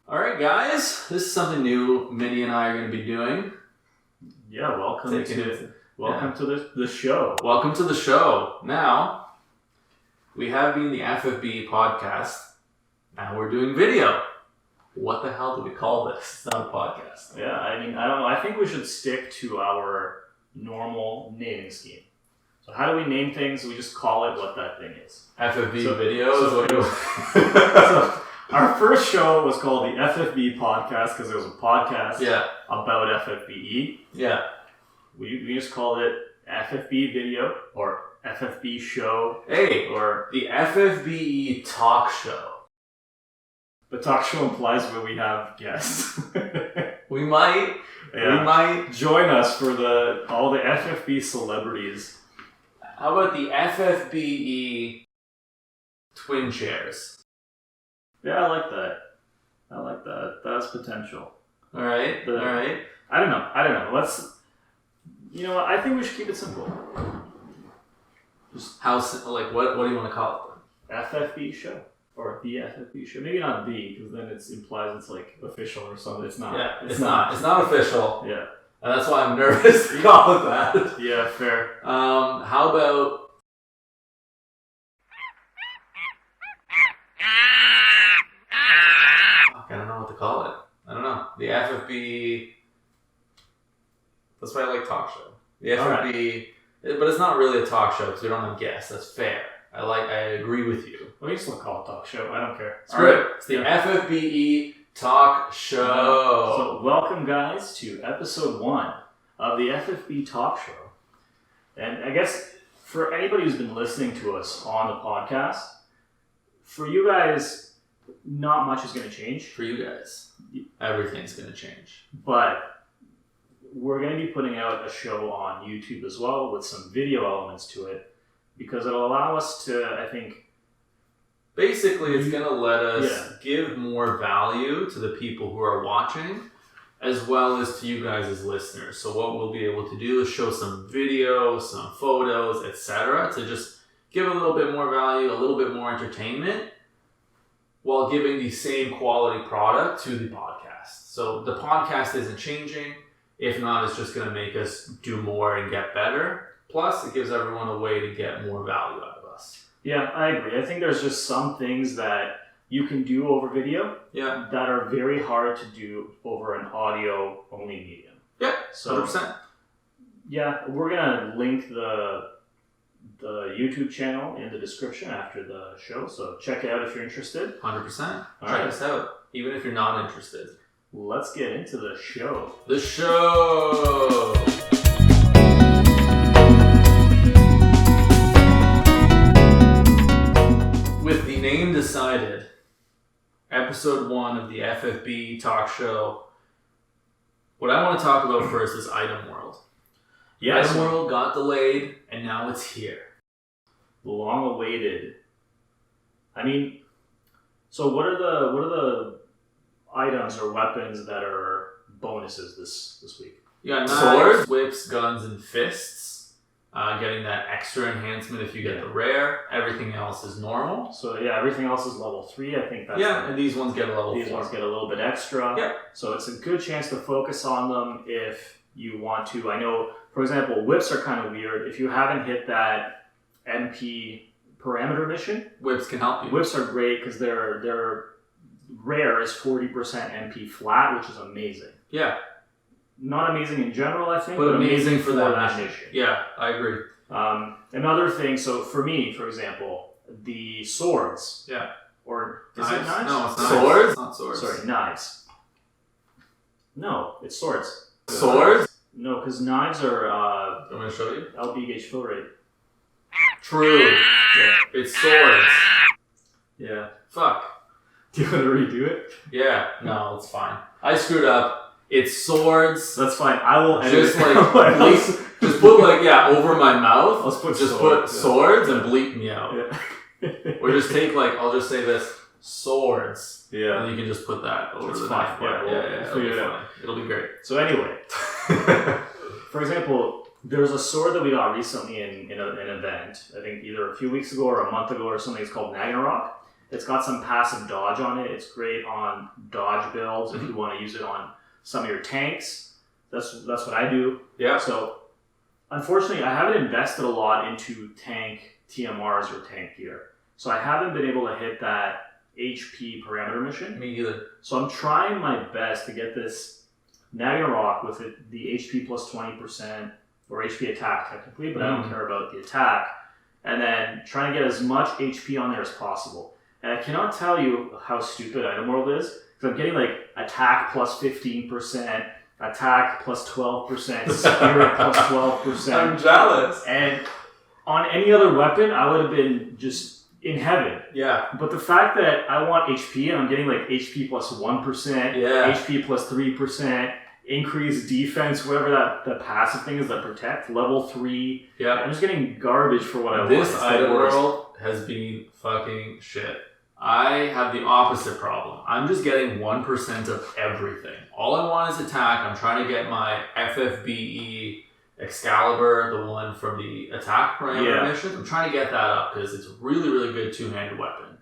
All right, guys, this is something new Minnie and I are going to be doing. Yeah, welcome to the show. Welcome to the show. Now, we have been the FFBE Podcast. Now we're doing video. What the hell do we call this? It's not a podcast. Yeah, I don't know. I think we should stick to our normal naming scheme. So how do we name things? We just call it what that thing is. FFBE videos? So our first show was called the FFBE Podcast because it was a podcast about FFBE. Yeah. We just called it FFBE Video or FFBE Show. Hey, or the FFBE Talk Show. The talk show implies where we have guests. We might join us for all the FFBE celebrities. How about the FFBE Twin Chairs? Yeah, I like that. That's potential. All right. I don't know. You know what? I think we should keep it simple. Just what do you want to call it then? FFBE Show. Or the FFBE Show. Maybe not the, because then it implies it's like official or something. It's not. Yeah, it's not. It's not official. Yeah. And that's why I'm nervous to call it that. Yeah, fair. How about... I don't know what to call it. I don't know. The FFBE... That's why I like talk show. The FFBE... Right. But it's not really a talk show because we don't have guests. That's fair. I agree with you. Well, you still call it talk show. I don't care. It's great. It's the FFBE Talk Show. So welcome, guys, to episode 1 of the FFBE Talk Show. And I guess for anybody who's been listening to us on the podcast, for you guys, not much is going to change. For you guys, everything's going to change. But we're going to be putting out a show on YouTube as well with some video elements to it. Because it'll allow us to, I think... Basically, it's going to let us give more value to the people who are watching, as well as to you guys as listeners. So what we'll be able to do is show some video, some photos, etc. to just give a little bit more value, a little bit more entertainment, while giving the same quality product to the podcast. So the podcast isn't changing. If not, it's just going to make us do more and get better. Plus, it gives everyone a way to get more value out of us. Yeah, I agree. I think there's just some things that you can do over video that are very hard to do over an audio-only medium. Yeah, so 100%. Yeah, we're going to link the YouTube channel in the description after the show, so check it out if you're interested. 100%. Check us out, even if you're not interested. Let's get into the show. The show! With the name decided, episode 1 of the FFBE Talk Show, what I want to talk about first is Item World. Yes. Item World got delayed, and now it's here. Long awaited. I mean, so what are the items or weapons that are bonuses this week? You got swords, whips, guns, and fists. Getting that extra enhancement if you get the rare. Everything else is normal. So everything else is level 3. I think that's and these ones get a level 4. These ones get a little bit extra. Yeah. So it's a good chance to focus on them if you want to. I know, for example, whips are kind of weird. If you haven't hit that MP parameter mission, whips can help you. Whips are great because their rare is 40% MP flat, which is amazing. Yeah. Not amazing in general, I think, but amazing for that mission. Yeah, I agree. Another thing, so for me, for example, the swords. Yeah. Or is it knives? No, it's knives. Swords? Not swords. Sorry, knives. No, it's swords. Swords? No, because knives are... I'm going to show you. LB gauge fill rate. True. Yeah. It's swords. Yeah. Fuck. Do you want to redo it? Yeah. No, it's fine. I screwed up. It's swords. That's fine. I will edit just just put over my mouth. Let's put swords and bleep me out. Yeah. Or just take I'll just say this swords. Yeah. And you can just put that over it's the fine. knife. Yeah. It'll be great. So anyway, for example, there's a sword that we got recently in an event. I think either a few weeks ago or a month ago or something. It's called Ragnarok. It's got some passive dodge on it. It's great on dodge builds if you want to use it on some of your tanks. That's what I do. Yeah. So unfortunately, I haven't invested a lot into tank TMRs or tank gear. So I haven't been able to hit that HP parameter mission. Me either. So I'm trying my best to get this Rock with the HP plus 20% or HP attack technically, but I don't care about the attack. And then trying to get as much HP on there as possible. And I cannot tell you how stupid Item World is, because I'm getting like attack plus 15%, attack plus 12%, spirit plus 12%. I'm jealous. And on any other weapon, I would have been just in heaven. Yeah. But the fact that I want HP and I'm getting like HP plus 1%, HP plus 3%, increased defense, whatever the passive thing is that protect, level 3. Yeah. I'm just getting garbage for what I want. This Item World has been fucking shit. I have the opposite problem. I'm just getting 1% of everything. All I want is attack. I'm trying to get my FFBE Excalibur, the one from the attack parameter mission. I'm trying to get that up because it's a really, really good two-handed weapon.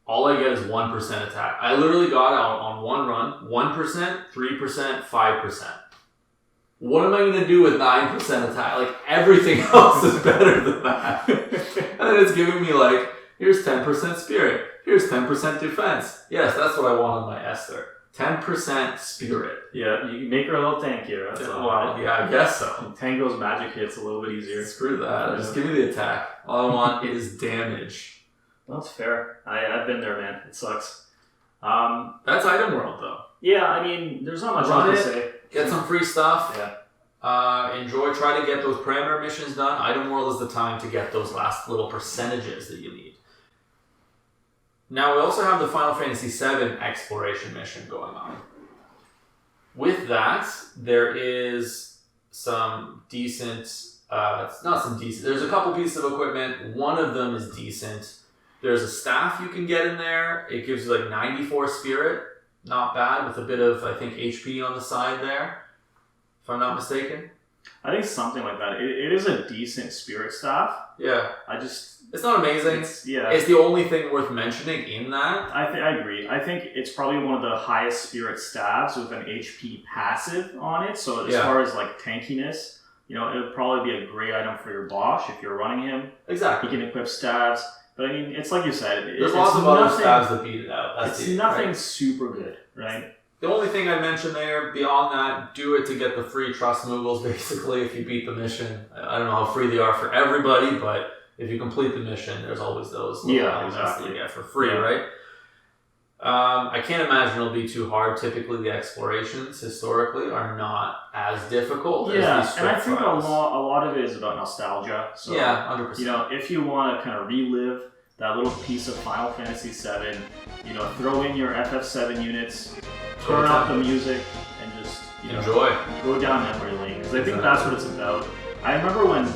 All I get is 1% attack. I literally got out on one run, 1%, 3%, 5%. What am I going to do with 9% attack? Like, everything else is better than that. And then it's giving me like, here's 10% spirit. Here's 10% defense. Yes, that's what I want on my Esther. 10% spirit. Yeah, you can make her a little tankier. That's all. Well, yeah, I guess so. Tango's magic hits a little bit easier. Screw that. Just give me the attack. All I want is damage. That's fair. I've been there, man. It sucks. That's Item World, though. Yeah, I mean, there's not much else to say. Get some free stuff. Yeah. Enjoy. Try to get those parameter missions done. Item World is the time to get those last little percentages that you need. Now, we also have the Final Fantasy VII exploration mission going on. With that, there is some decent... it's not some decent... There's a couple pieces of equipment. One of them is decent. There's a staff you can get in there. It gives you like 94 spirit. Not bad, with a bit of, I think, HP on the side there, if I'm not mistaken. I think something like that. It is a decent spirit staff. Yeah. It's not amazing. It's the only thing worth mentioning in that. I agree. I think it's probably one of the highest spirit staffs with an HP passive on it. So as far as like tankiness, it would probably be a great item for your Bosch if you're running him. Exactly. You can equip stabs. But I mean, it's like you said. There's lots of other stabs that beat it out. It's nothing super good, right? The only thing I mentioned there, beyond that, do it to get the free trust moogles, basically, if you beat the mission. I don't know how free they are for everybody, but if you complete the mission, there's always those little items that you get for free, right? I can't imagine it'll be too hard. Typically, the explorations, historically, are not as difficult as these and I think a lot of it is about nostalgia. So, 100%. If you want to kind of relive that little piece of Final Fantasy VII, throw in your FF7 units, turn up the music, and just enjoy. Go down memory lane, because I think that's what it's about. I remember when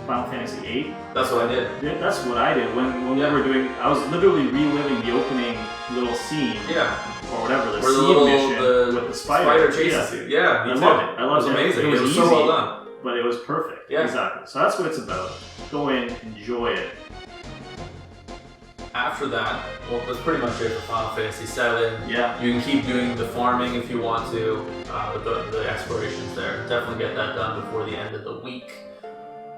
Final Fantasy VIII. That's what I did. That's what I did when we were doing. I was literally reliving the opening little scene. Or whatever the scene mission with the spider chases you. Yeah, I loved it. I loved it. It was amazing. It was easy, so well done. But it was perfect. Yeah, exactly. So that's what it's about. Go in, enjoy it. After that, that's pretty much it for Final Fantasy VII. Yeah. You can keep doing the farming if you want to, with the explorations there. Definitely get that done before the end of the week.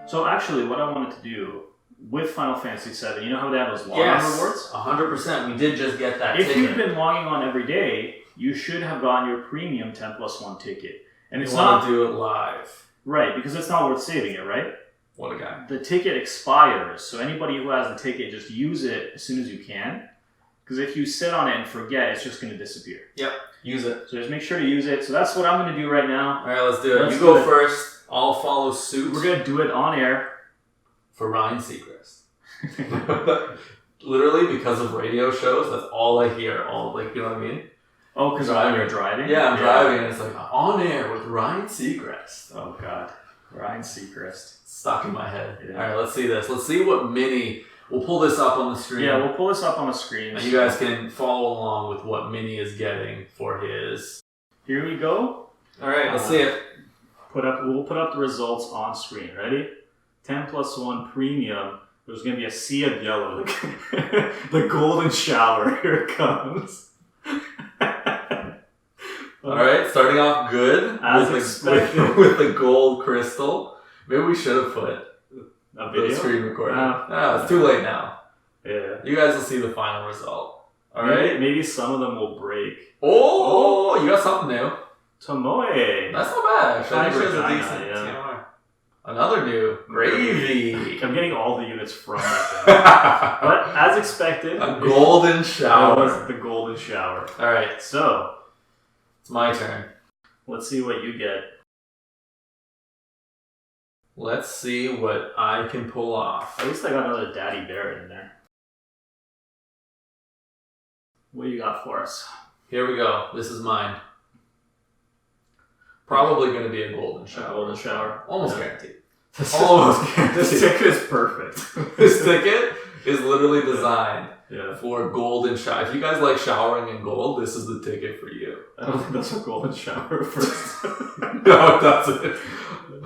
So actually, what I wanted to do with Final Fantasy VII, you know how they have those log-on rewards? 100%. We did just get that ticket. If you've been logging on every day, you should have gotten your premium 10+1 ticket. And you want to do it live. Right, because it's not worth saving it, right? What a guy. The ticket expires, so anybody who has the ticket, just use it as soon as you can. Because if you sit on it and forget, it's just going to disappear. Yep, use it. So just make sure to use it. So that's what I'm going to do right now. All right, let's do it. You go first. I'll follow suit. We're going to do it on air. For Ryan Seacrest. Literally, because of radio shows, that's all I hear. You know what I mean? Oh, because when you're driving? Yeah, I'm driving, and it's like, on air with Ryan Seacrest. Oh, God. Ryan Seacrest. Stuck in my head. Yeah. All right, let's see this. Let's see what Minnie... We'll pull this up on the screen. Yeah, we'll pull this up on the screen. And you guys can follow along with what Minnie is getting for his... Here we go. All right, let's see it. We'll put up the results on screen. Ready? 10+1 premium. There's going to be a sea of yellow. The golden shower. Here it comes. All right, starting off good As with expected. with the gold crystal. Maybe we should have put A video? the screen recording. No, it's too late now. Yeah. You guys will see the final result. All right. Maybe some of them will break. Oh, you got something new. Tomoe. That's not bad. Actually. I think she has a Vagina, decent yeah. TMR. Another new gravy. I'm getting all the units from that thing. But as expected, A golden that shower. was the golden shower. All right, So, it's my turn. let's see what you get. Let's see what I can pull off. At least I got another Daddy Bear in there. What do you got for us? Here we go. This is mine. Probably going to be a golden shower. A golden shower. Almost Yeah. guaranteed. Almost guaranteed. This ticket is perfect. This ticket is literally designed Yeah. for golden shower. If you guys like showering in gold, this is the ticket for you. I don't think that's a golden shower first. No, it doesn't.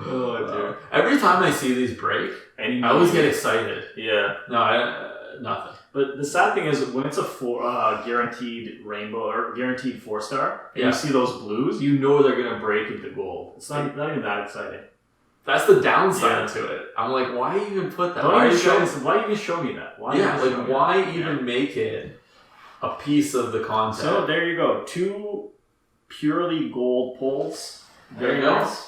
Oh, dear. Every time I see these break, I always get excited. Yeah. No, nothing. But the sad thing is, when it's a guaranteed rainbow or guaranteed 4-star, and Yeah. you see those blues, you know they're going to break into gold. It's not even that exciting. That's the downside Yeah. to it. I'm like, why even put that? Why you even show me that? Why yeah, even show like me why that? even make it a piece of the content? So there you go. 2 purely gold pulls. There you Very go. nice.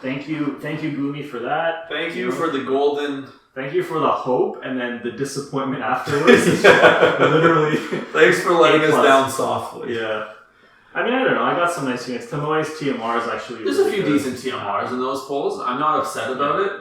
Thank you, Gumi, for that. Thank you for the golden. Thank you for the hope and then the disappointment afterwards. Yeah. Literally. Thanks for letting us A+. down softly. Yeah. I mean, I don't know. I got some nice units. Tomoe's TMR is actually There's really a few good. decent TMRs in those polls. I'm not upset about it.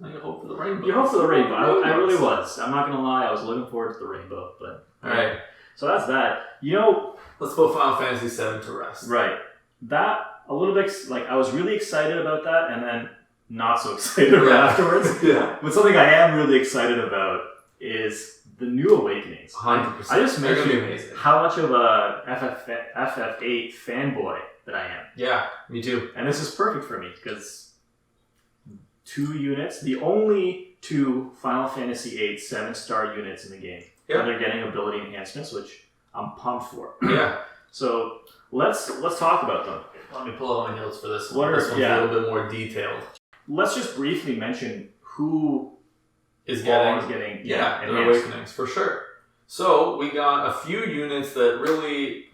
I hope for the rainbow. You hope for the rainbow. I really was. I'm not gonna lie. I was looking forward to the rainbow. But All right, so that's that. You know, let's put Final Fantasy VII to rest. right? That a little bit like I was really excited about that, and then not so excited about afterwards. Yeah, But something I am really excited about is the new Awakenings. 100%. I just They're gonna be mentioned amazing. how much of a FF8 fanboy that I am. Yeah, me too. And this is perfect for me because 2 units, the only 2 Final Fantasy VIII 7-star units in the game. Yeah. And they're getting ability enhancements, which I'm pumped for. Yeah. So let's talk about them. Let me pull out my notes for this What one. are- This one's yeah. a little bit more detailed. Let's just briefly mention who Is all is getting getting the enhanced. Awakenings for sure. So we got a few units that really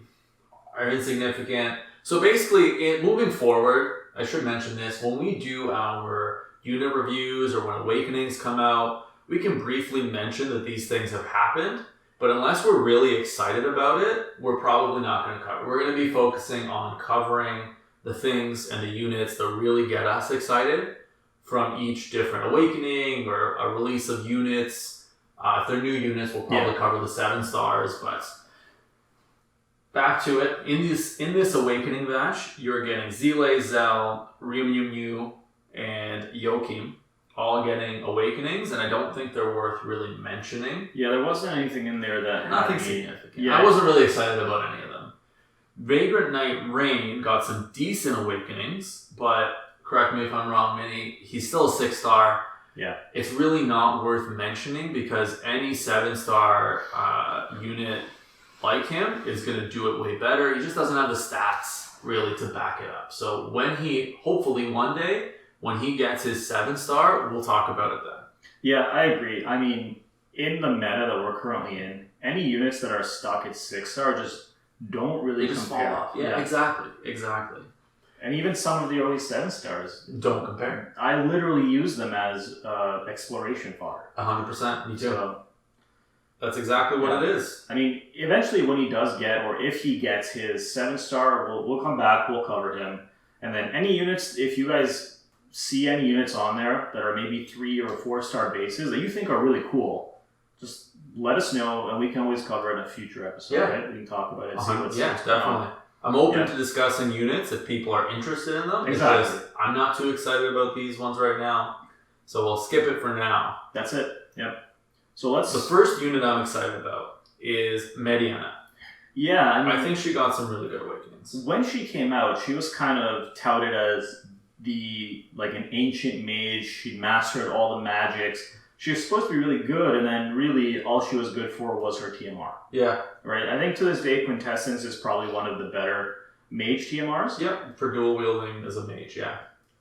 are insignificant. So basically, moving forward, I should mention this, when we do our unit reviews or when Awakenings come out, we can briefly mention that these things have happened, but unless we're really excited about it, we're probably not going to cover it. We're going to be focusing on covering the things and the units that really get us excited from each different Awakening or a release of units. If they're new units, we'll probably cover the 7 stars, but back to it. In this Awakening batch, you're getting Zile, Zell, Ryumyu, and Yokim, all getting Awakenings, and I don't think they're worth really mentioning. Yeah, there wasn't anything in there that Nothing had me- significant. Yeah. I wasn't really excited about any of them. Vagrant Knight Rain got some decent Awakenings, but correct me if I'm wrong, Minnie, he's still a 6-star. Yeah. It's really not worth mentioning because any 7-star unit like him is going to do it way better. He just doesn't have the stats really to back it up. So hopefully one day, when he gets his 7-star, we'll talk about it then. Yeah, I agree. I mean, in the meta that we're currently in, any units that are stuck at 6-star just don't really They just fall compare. off. Yeah, exactly. And even some of the early 7-stars, Don't compare. I literally use them as exploration fodder. 100%. Me too. So, That's exactly what it is. I mean, eventually when he does get, or if he gets his 7-star, we'll come back, we'll cover him. And then any units, if you guys see any units on there that are maybe 3 or 4-star bases that you think are really cool, just let us know and we can always cover it in a future episode, right? We can talk about it, see what's Yeah, going on. definitely. I'm open to discussing units if people are interested in them. Exactly. Because I'm not too excited about these ones right now. So we'll skip it for now. That's it. Yep. So let's... The first unit I'm excited about is Mediana. Yeah, I mean... I think she got some really good Awakenings. When she came out, she was kind of touted as an ancient mage. She mastered all the magics. she was supposed to be really good, and then really all she was good for was her TMR. Yeah. Right? I think to this day, Quintessence is probably one of the better mage TMRs. Yep, for dual wielding as a mage, yeah.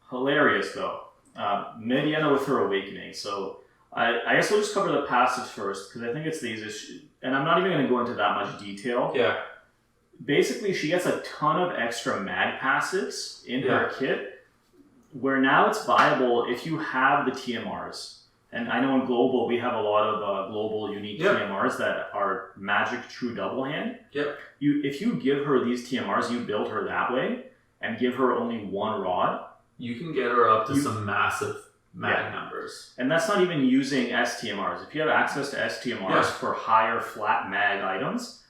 Hilarious, though. Mediana with her Awakening. So I guess we'll just cover the passives first, because I think it's the easiest. And I'm not even going to go into that much detail. Yeah. Basically, she gets a ton of extra mag passives in her kit, where now it's viable if you have the TMRs. And I know in Global, we have a lot of global unique TMRs that are magic true double hand. Yep. If you give her these TMRs, you build her that way, and give her only one rod, you can get her up to some massive mag numbers. And that's not even using STMRs. If you have access to STMRs for higher flat mag items,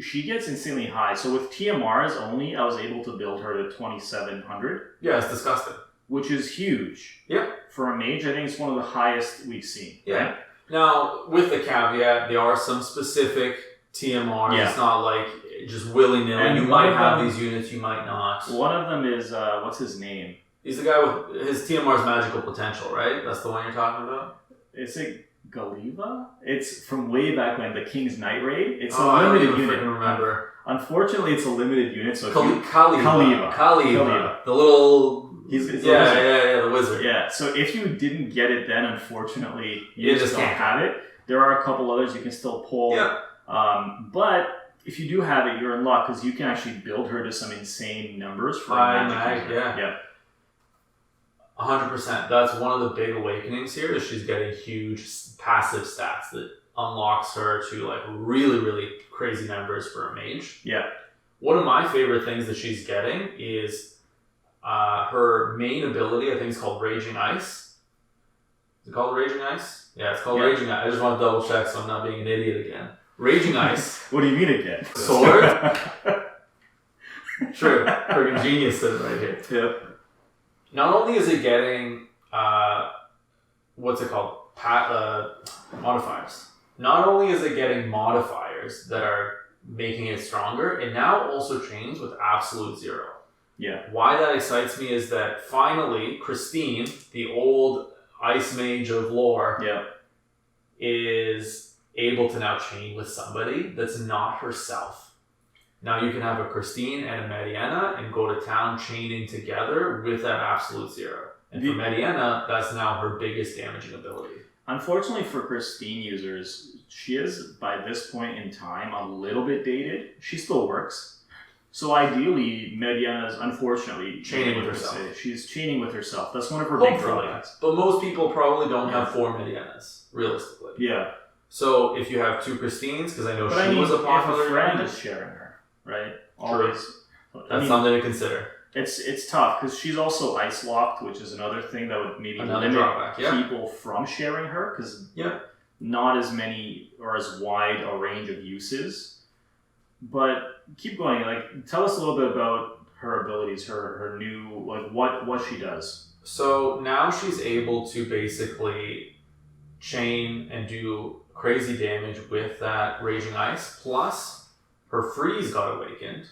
she gets insanely high. So with TMRs only, I was able to build her to 2700. Yeah, it's disgusting. Which is huge. Yep. For a mage, I think it's one of the highest we've seen. Yeah. Right? Now, with the caveat, there are some specific TMRs. Yeah. It's not like just willy-nilly. And you might have these units, you might not. One of them is, what's his name? He's the guy with his TMR's magical potential, right? That's the one you're talking about? Is it Galiva? It's from way back when, the King's Night Raid. It's a limited unit. I don't remember. Unfortunately, it's a limited unit. So Kaliva. The little... He's the wizard. Yeah, so if you didn't get it then, unfortunately, you just don't have it. There are a couple others you can still pull. Yeah. But if you do have it, you're in luck, because you can actually build her to some insane numbers for a magic user. Yeah. 100%. That's one of the big awakenings here, is she's getting huge passive stats that unlocks her to like really, really crazy numbers for a mage. Yeah. One of my favorite things that she's getting is her main ability. I think it's called Raging Ice. Is it called Raging Ice? Yeah, it's called Raging Ice. I just want to double check so I'm not being an idiot again. Raging Ice. What do you mean again? Sword. True. Freaking genius said it right here. Yep. Not only is it getting, what's it called? Modifiers. Not only is it getting modifiers that are making it stronger, it now also chains with absolute zero. Yeah. Why that excites me is that finally, Christine, the old ice mage of lore, is able to now chain with somebody that's not herself. Now you can have a Christine and a Mediana and go to town chaining together with that absolute zero. And for Mediana, that's now her biggest damaging ability. Unfortunately for Christine users, she is, by this point in time, a little bit dated. She still works. So ideally, Mediana's unfortunately chaining with herself. She's chaining with herself. That's one of her big drawbacks. But most people probably don't have 4 Medianas, realistically. Yeah. So if you have 2 Christines, because I know she was a popular if a friend is sharing her, right? Always. That's something to consider. It's tough, because she's also ice locked, which is another thing that would maybe limit people from sharing her, because not as many or as wide a range of uses. But keep going. Like, tell us a little bit about her abilities, her new, like what she does. So now she's able to basically chain and do crazy damage with that Raging Ice. Plus, her freeze got awakened,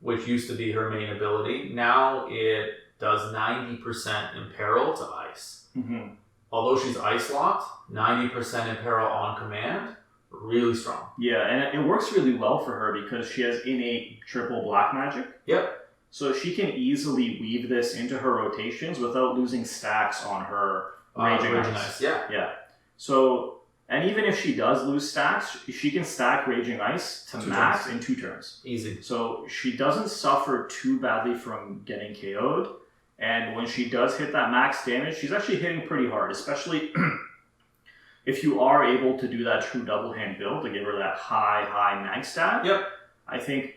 which used to be her main ability. Now it does 90% imperil to ice. Mm-hmm. Although she's ice locked, 90% imperil on command. Really strong. Yeah, and it works really well for her because she has innate triple black magic. Yep. So she can easily weave this into her rotations without losing stacks on her Raging Ice. Yeah. So, and even if she does lose stacks, she can stack Raging Ice to max in 2 turns. Easy. So she doesn't suffer too badly from getting KO'd. And when she does hit that max damage, she's actually hitting pretty hard, especially... if you are able to do that true double hand build to give her that high mag stat, I think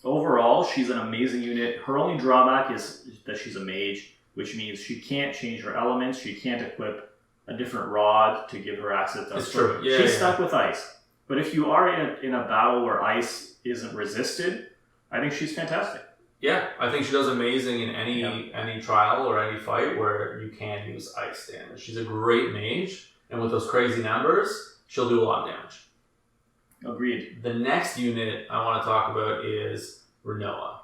overall she's an amazing unit. Her only drawback is that she's a mage, which means she can't change her elements. She can't equip a different rod to give her access to. It's true. She's stuck with ice. But if you are in a battle where ice isn't resisted, I think she's fantastic. Yeah, I think she does amazing in any trial or any fight where you can use ice damage. She's a great mage. And with those crazy numbers, she'll do a lot of damage. Agreed. The next unit I want to talk about is Rinoa.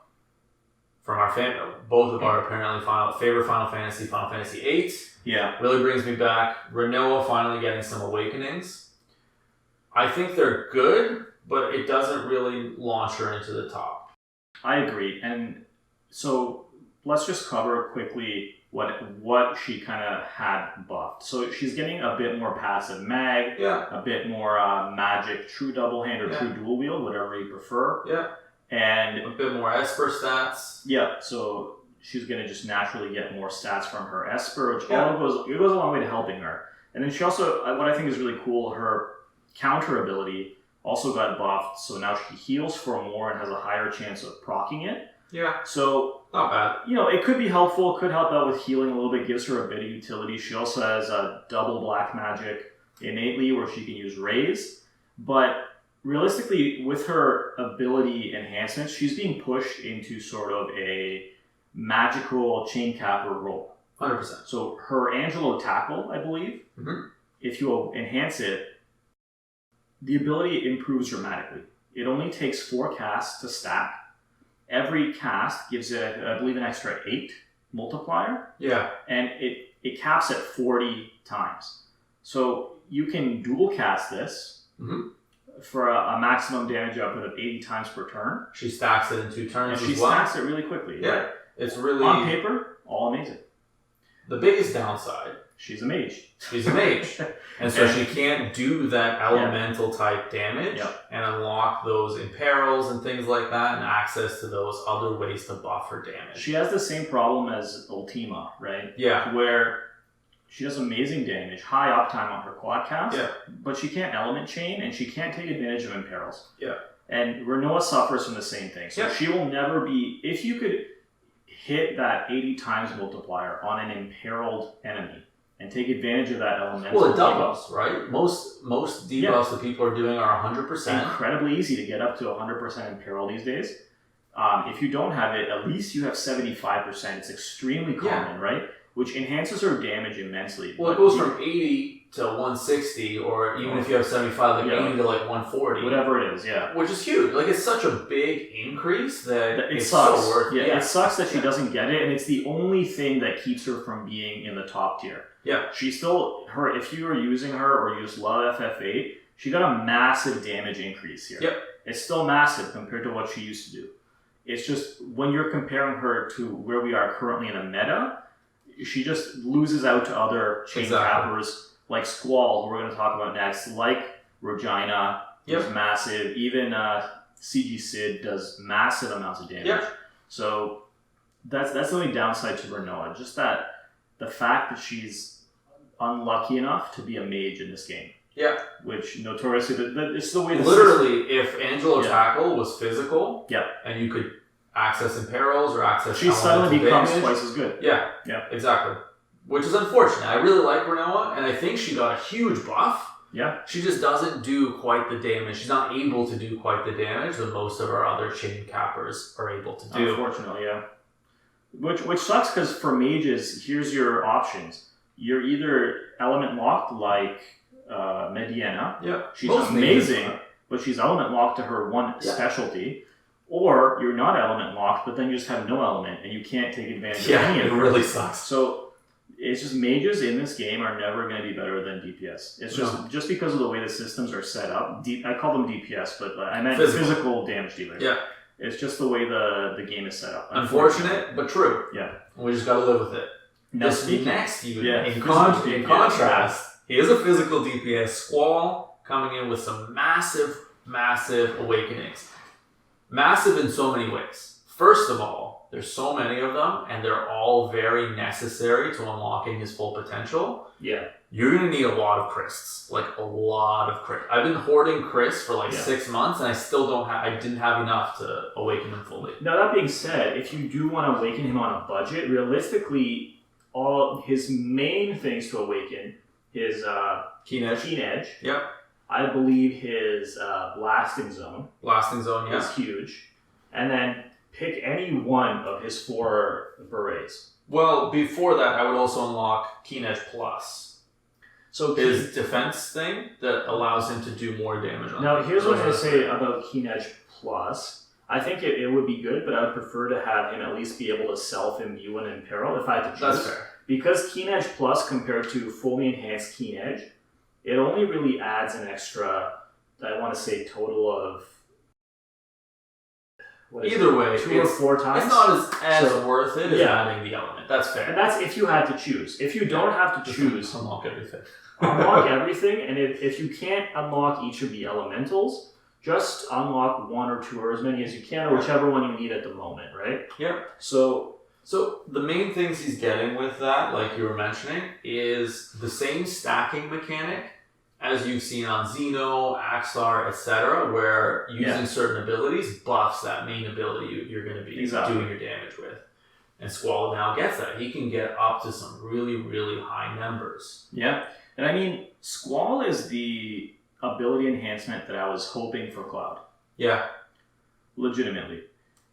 From our both of our apparently favorite Final Fantasy VIII. Yeah. Really brings me back. Renoa finally getting some awakenings. I think they're good, but it doesn't really launch her into the top. I agree. And so let's just cover quickly what she kind of had buffed. So she's getting a bit more passive mag, a bit more magic, true double hand or true dual wield, whatever you prefer. Yeah. And a bit more Esper stats. Yeah, so she's going to just naturally get more stats from her Esper, which all goes a long way to helping her. And then she also, what I think is really cool, her counter ability also got buffed, so now she heals for more and has a higher chance of proccing it. Yeah. So, not bad. It could be helpful, it could help out with healing a little bit, gives her a bit of utility. She also has a double black magic innately where she can use raise, but realistically, with her ability enhancements, she's being pushed into sort of a magical chain capper role. 100%. So her Angelo tackle, I believe, if you enhance it, the ability improves dramatically. It only takes 4 casts to stack. Every cast gives it, I believe, an extra 8 multiplier. Yeah. And it caps at 40 times. So you can dual cast this for a maximum damage output of 80 times per turn. She stacks it in 2 turns and she stacks it really quickly. Yeah. Right? It's really... On paper, all amazing. The biggest downside... She's a mage. She's a mage. And so she can't do that elemental type damage and unlock those imperils and things like that and access to those other ways to buff her damage. She has the same problem as Ultima, right? Yeah. Where she does amazing damage, high uptime on her quad cast, but she can't element chain and she can't take advantage of imperils. Yeah. And Renoa suffers from the same thing. So she will never be... If you could hit that 80 times multiplier on an imperiled enemy, and take advantage of that elemental. Well, it doubles, right? Most debuffs that people are doing are 100%. Incredibly easy to get up to 100% imperil these days. If you don't have it, at least you have 75%. It's extremely common, right? Which enhances her damage immensely. Well, it goes from 80 to 160, or even if you have 75, like 80 to like 140. Whatever it is, Which is huge. Like, it's such a big increase that it it's sucks. so worth it. It sucks that she doesn't get it, and it's the only thing that keeps her from being in the top tier. Yeah. She's still, if you are using her or you just love FF8, she got a massive damage increase here. Yep. It's still massive compared to what she used to do. It's just, when you're comparing her to where we are currently in a meta, she just loses out to other chain cappers like Squall, who we're going to talk about next, like Regina, who's massive. Even CG Sid does massive amounts of damage. So that's the only downside to Renoa. Just that the fact that she's unlucky enough to be a mage in this game. Yeah. Which notoriously, it's the way the literally, if Angelo Tackle was physical, and you could access imperils or access she suddenly becomes damage, twice as good. Yeah, exactly. Which is unfortunate. I really like Renoa, and I think she got a huge buff. Yeah. She just doesn't do quite the damage. She's not able to do quite the damage that most of our other chain cappers are able to do. Unfortunately, Which sucks, because for mages, here's your options. You're either element locked like Mediana. She's amazing, but she's element locked to her one specialty. Or you're not element locked, but then you just have no element and you can't take advantage of any of it. It really sucks. So it's just mages in this game are never going to be better than DPS. It's just because of the way the systems are set up. I call them DPS, but I meant physical damage dealers. Yeah. It's just the way the game is set up. Unfortunate, but true. Yeah. We just got to live with it. Now, this next unit, in contrast, he is a physical DPS. Squall coming in with some massive awakenings. Massive in so many ways. First of all, there's so many of them, and they're all very necessary to unlocking his full potential. Yeah. You're going to need a lot of Crysts. Like, a lot of Crysts. I've been hoarding Crysts for like 6 months, and I didn't have enough to awaken him fully. Now, that being said, if you do want to awaken him on a budget, realistically, all his main things to awaken, his Keen Edge. Yep. I believe his Blasting Zone. Is huge. And then pick any one of his 4 berets. Well, before that, I would also unlock Keen Edge Plus. So his defense thing that allows him to do more damage on Now, here's what I'm going to say about Keen Edge Plus. I think it would be good, but I would prefer to have him at least be able to self-imbue an imperil if I had to choose. That's fair. Because Keen Edge Plus compared to fully enhanced Keen Edge, it only really adds an extra, I want to say, total of... Either way, 2 or 4 times. It's not as worth it as adding the element. That's fair. And that's if you had to choose. If you don't have to choose... Unlock everything. Unlock everything, and if you can't unlock each of the elementals, just unlock 1 or 2 or as many as you can, or whichever one you need at the moment, right? Yeah. So the main things he's getting with that, like you were mentioning, is the same stacking mechanic as you've seen on Xeno, Axar, etc., where using certain abilities buffs that main ability you're going to be doing your damage with. And Squall now gets that. He can get up to some really, really high numbers. Yeah. And I mean, Squall is the ability enhancement that I was hoping for Cloud. Yeah. Legitimately.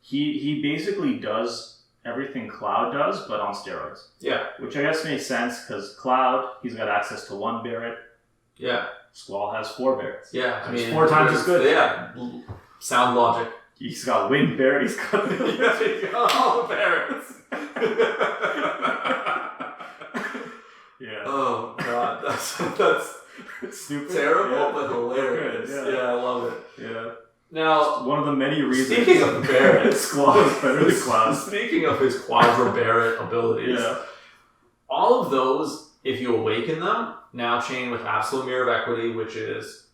He basically does everything Cloud does, but on steroids. Yeah. Which I guess makes sense, because Cloud, he's got access to 1 Barret. Yeah. Squall has 4 Barrets. Yeah. I mean, 4 times as good. Yeah. Sound logic. He's got Wind Barret, he's got all the Barrets. Yeah. Oh god, that's stupid, terrible, but hilarious. Yeah. I love it. Yeah. Now, one of the many reasons. Speaking of the Barret, Squall is better than Cloud. Speaking of his Quadra Barret abilities, all of those, if you awaken them, now chain with Absolute Mirror of Equity, which is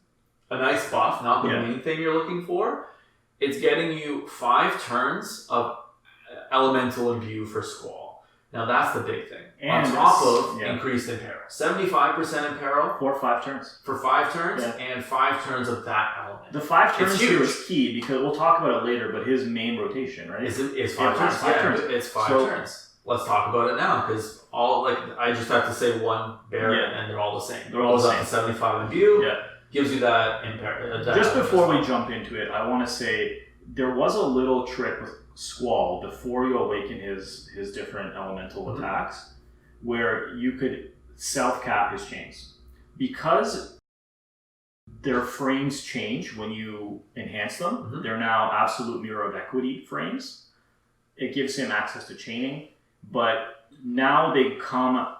a nice buff, not the main thing you're looking for. It's getting you 5 turns of Elemental Imbue for Squall. Now that's the big thing. And on top of increased Imperil. 75% Imperil. For 5 turns. For 5 turns, and 5 turns of that element. The 5 turns here is key, because we'll talk about it later, but his main rotation, right? It's 5 turns. 5 turns. It's 5 turns. Let's talk about it now, because I just have to say 1 Barret and they're all the same. They're all the same. Up to 75 Imbue. Yeah. Gives you that Imperil. Just before we jump into it, I want to say there was a little trick with Squall before you awaken his different elemental attacks, where you could self-cap his chains. Because their frames change when you enhance them, they're now Absolute Mirror of Equity frames. It gives him access to chaining, but now they come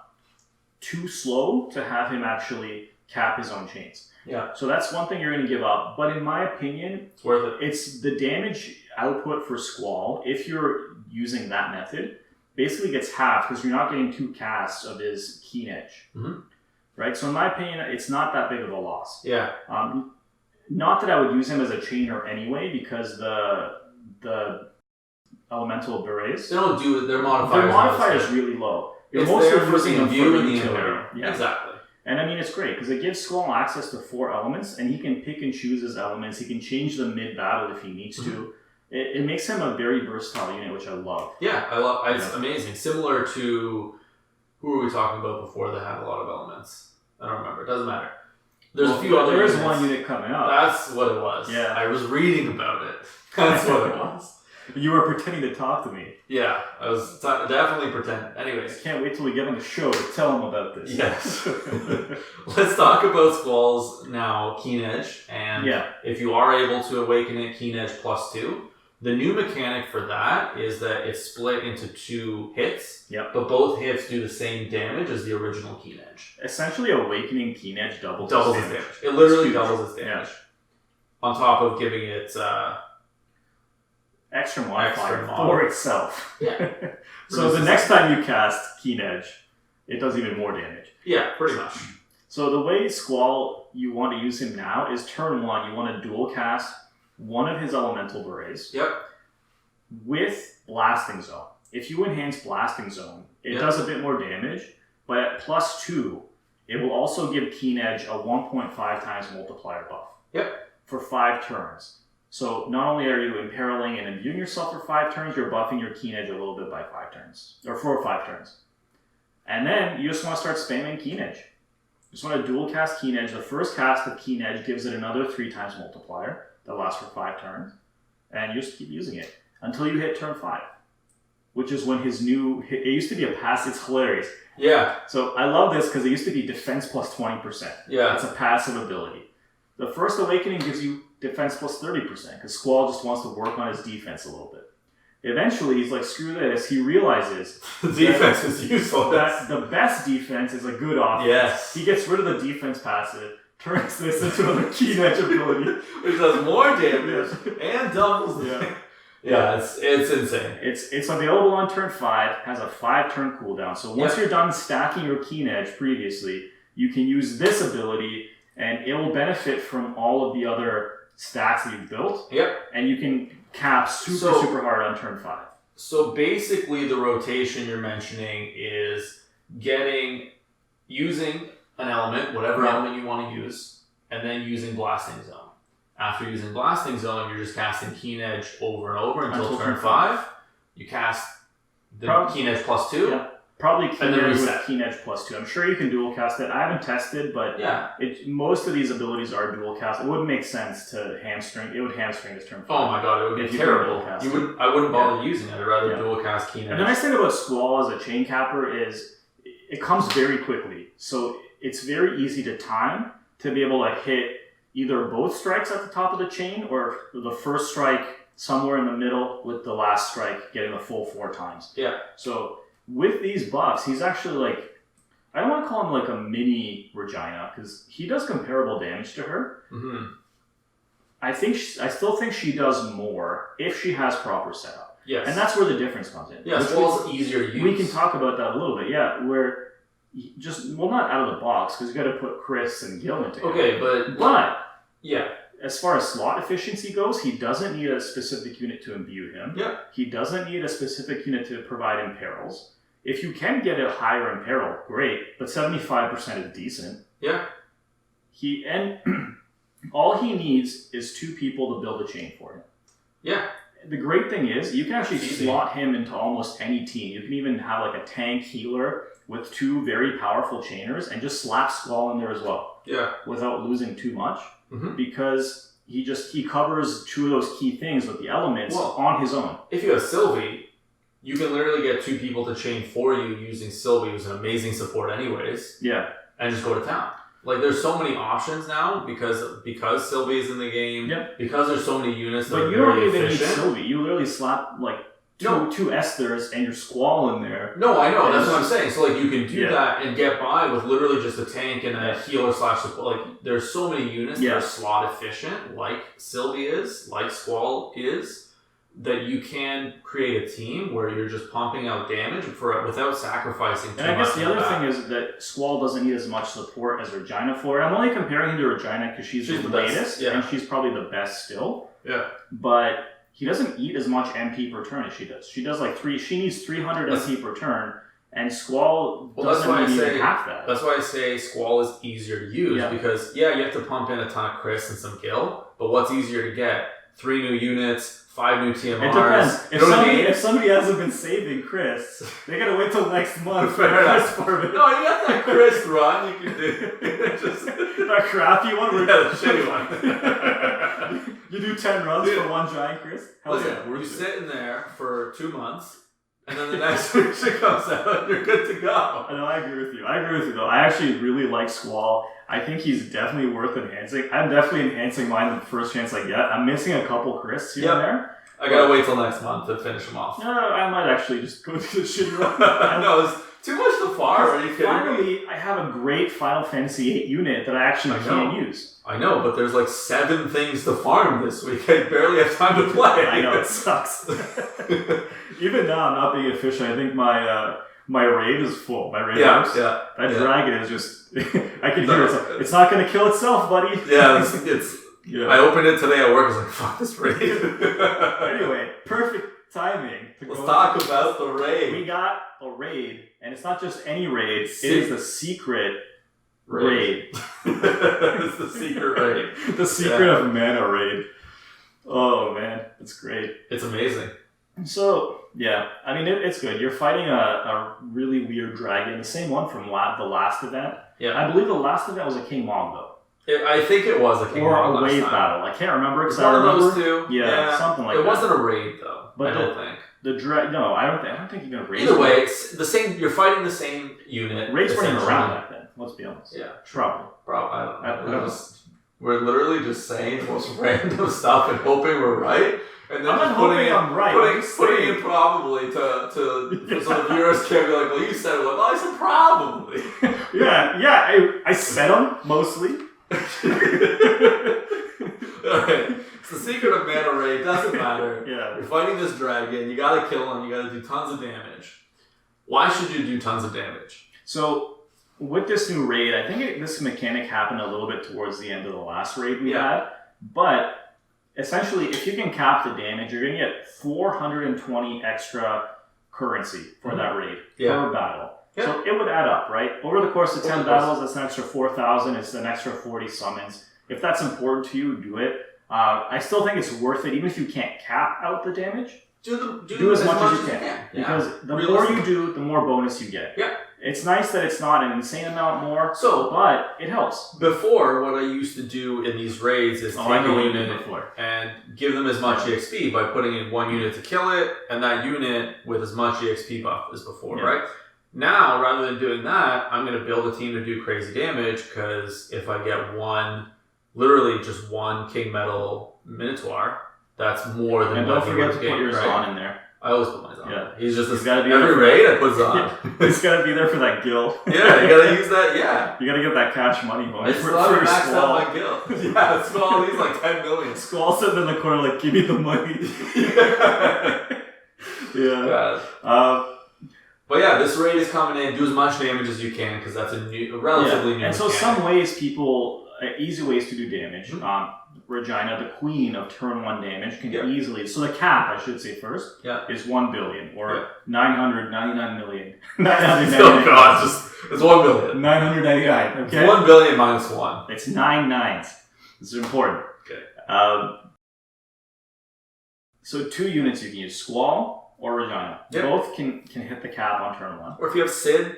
too slow to have him actually cap his own chains. Yeah. So that's one thing you're going to give up. But in my opinion, it's worth it. It's the damage output for Squall, if you're using that method, basically gets halved, because you're not getting 2 casts of his Keen Edge. Right? So in my opinion, it's not that big of a loss. Yeah. Not that I would use him as a chainer anyway, because the elemental berets, they don't do it. Their modifier. Their modifier is really low. You're mostly using them for utility. Exactly. And I mean, it's great because it gives Squall access to 4 elements, and he can pick and choose his elements. He can change them mid-battle if he needs to. It makes him a very versatile unit, which I love. Yeah, I love. It's amazing. Similar to who were we talking about before that had a lot of elements? I don't remember. It doesn't matter. There's a few other. There is one unit coming up. That's what it was. Yeah, I was reading about it. That's what it was. You were pretending to talk to me. Yeah, I was definitely pretending. Anyways. I can't wait till we get on the show to tell him about this. Yes. Let's talk about Squall's now Keen Edge. And if you are able to awaken it, Keen Edge +2. The new mechanic for that is that it's split into 2 hits. Yep. But both hits do the same damage as the original Keen Edge. Essentially, awakening Keen Edge doubles its damage. It literally doubles its damage. On top of giving it... extra modifier for itself. Yeah. So the next time you cast Keen Edge, it does even more damage. Yeah, pretty much. So the way Squall, you want to use him now is turn 1, you want to dual cast one of his elemental berets. Yep. With Blasting Zone. If you enhance Blasting Zone, it does a bit more damage, but at +2, it will also give Keen Edge a 1.5 times multiplier buff. Yep. For 5 turns. So not only are you imperiling and imbuing yourself for 5 turns, you're buffing your Keen Edge a little bit by 5 turns. Or 4 or 5 turns. And then you just want to start spamming Keen Edge. You just want to dual cast Keen Edge. The first cast of Keen Edge gives it another 3 times multiplier that lasts for 5 turns. And you just keep using it until you hit turn 5. Which is when his new... It used to be a pass. It's hilarious. Yeah. So I love this because it used to be defense +20%. Yeah. It's a passive ability. The first awakening gives you defense +30% because Squall just wants to work on his defense a little bit. Eventually, he's like, screw this. He realizes the defense is useless. That the best defense is a good offense. Yes. He gets rid of the defense passive, turns this into a keen edge ability, which does more damage and doubles. Yeah, it's insane. It's available on turn 5, has a 5-turn cooldown. So once you're done stacking your keen edge previously, you can use this ability, and it will benefit from all of the other stacks that you've built. Yep. And you can cap super hard on turn 5. So basically, the rotation you're mentioning is using an element, whatever element you want to use, and then using Blasting Zone. After using Blasting Zone, you're just casting Keen Edge over and over until turn 5. You cast the Keen Edge +2. Yeah. Probably Keen Edge with Keen Edge +2. I'm sure you can dual cast it. I haven't tested, but most of these abilities are dual cast. It wouldn't make sense to hamstring. It would hamstring this turn 5. Oh my god, it would be terrible. I wouldn't bother using it. I'd rather dual cast Keen Edge. And the nice thing about Squall as a chain capper is it comes very quickly. So it's very easy to time to be able to hit either both strikes at the top of the chain or the first strike somewhere in the middle with the last strike getting the full 4 times. Yeah. So with these buffs, he's actually like, I don't want to call him like a mini Regina because he does comparable damage to her. Mm-hmm. I still think she does more if she has proper setup. Yes. And that's where the difference comes in. Yeah, Squall's easier to use. We can talk about that a little bit, where not out of the box, because you got to put Chris and Gil into it. Okay, but as far as slot efficiency goes, he doesn't need a specific unit to imbue him. Yeah. He doesn't need a specific unit to provide imperils. If you can get a higher imperil, great, but 75% is decent. Yeah. All he needs is 2 people to build a chain for him. Yeah. The great thing is you can actually slot him into almost any team. You can even have like a tank healer with 2 very powerful chainers and just slap Squall in there as well. Yeah. Without losing too much. Mm-hmm. Because he covers 2 of those key things with the elements on his own. If you have Sylvie, you can literally get 2 people to chain for you using Sylvie, who's an amazing support anyways. Yeah. And just go to town. Like, there's so many options now because Sylvie is in the game. Yep. Because there's so many units that are very efficient. But you don't even need Sylvie. You literally slap, like, two Esthers and your Squall in there. No, I know. That's what I'm saying. So, like, you can do that and get by with literally just a tank and a healer / support. Like, there's so many units that are slot efficient, like Sylvie is, like Squall is, that you can create a team where you're just pumping out damage without sacrificing too much. And I guess the other thing is that Squall doesn't need as much support as Regina for it. I'm only comparing him to Regina because she's the latest, and she's probably the best still. Yeah. But he doesn't eat as much MP per turn as she does. She does like she needs 300 MP per turn, and Squall doesn't need even half that. That's why I say Squall is easier to use because you have to pump in a ton of Chris and some Gil, but what's easier to get? 3 new units, 5 new TMRs. It depends. If somebody hasn't been saving Chris, they gotta wait till next month for Chris for it. No, you got that Chris run you can do. Just that crappy one? The shitty one. You do 10 runs for 1 giant Chris? We're sitting there for 2 months, and then the next week she comes out and you're good to go. I know, I agree with you though. I actually really like Squall. I think he's definitely worth enhancing. I'm definitely enhancing mine the first chance I get. I'm missing a couple Chris here and there. I gotta wait till next month to finish them off. No, I might actually just go to the shitty run. No, it's too much to farm. Are you kidding me? Finally, I have a great Final Fantasy VIII unit that I actually can't use. I know, but there's like 7 things to farm this week. I barely have time to play. I know, it sucks. Even now, I'm not being efficient. I think my raid is full. My raid house. Yeah. That dragon is just... I can hear it. It's not going to kill itself, buddy. Yeah, it's I opened it today at work. I was like, fuck this raid. Anyway, perfect timing. Let's talk about the raid. We got a raid, and it's not just any raid. It is the secret raid. It's the secret raid. The secret of mana raid. Oh, man. It's great. It's amazing. So, I mean, it's good. You're fighting a really weird dragon, the same one from the last event. Yeah. I believe the last event was a King Mog, though. I think it was a King Mog. Or a wave battle. I can't remember. One of those two. Yeah, something like that. It wasn't a raid, though. But I don't think. No, I don't think you're going to raid. Either way, it's the same. You're fighting the same unit. Raids weren't even around back then. Let's be honest. Yeah. Probably. I don't know. We're literally just saying the most random stuff and hoping we're right. And then just putting in probably to so the viewers can be like, well, you said it. Like, well, I said probably. I said them mostly. Alright. It's the secret of mana raid. Doesn't matter. Yeah. You're fighting this dragon. You gotta kill him. You gotta do tons of damage. Why should you do tons of damage? So, with this new raid, I think this mechanic happened a little bit towards the end of the last raid we had. But, essentially, if you can cap the damage, you're going to get 420 extra currency for that raid per battle. Yeah. So, it would add up, right? Over the course of 10 battles, that's an extra 4,000. It's an extra 40 summons. If that's important to you, do it. I still think it's worth it, even if you can't cap out the damage. Do as much as you can. Because the more you do, the more bonus you get. Yeah. It's nice that it's not an insane amount more, but it helps. Before, what I used to do in these raids is take a unit and give them as much EXP by putting in one unit to kill it, and that unit with as much EXP buff as before, right? Now, rather than doing that, I'm going to build a team to do crazy damage, because if I get literally just one King Metal Minotaur, that's more than what he would get. And don't forget to put your Zon in there. I always put my Zon. Yeah. He's just gotta be every raid I put Zon. He's got to be there for that guild. Yeah, you got to use that, You got to get that cash money bonus. I still haven't maxed out my guild. Yeah, Squall needs like 10 million. Squall sitting in the corner like, give me the money. But yeah, this raid is coming in. Do as much damage as you can, because that's a relatively new And so mechanic. some ways easy ways to do damage. Regina, the queen of turn 1 damage, can easily... So the cap, I should say first, is 1 billion, or 999 million. 999. Oh god, it's 1 billion. 999, okay? It's 1 billion minus 1. It's 9 nines. This is important. Okay. So 2 units you can use, Squall or Regina. Both can hit the cap on turn 1. Or if you have Sid,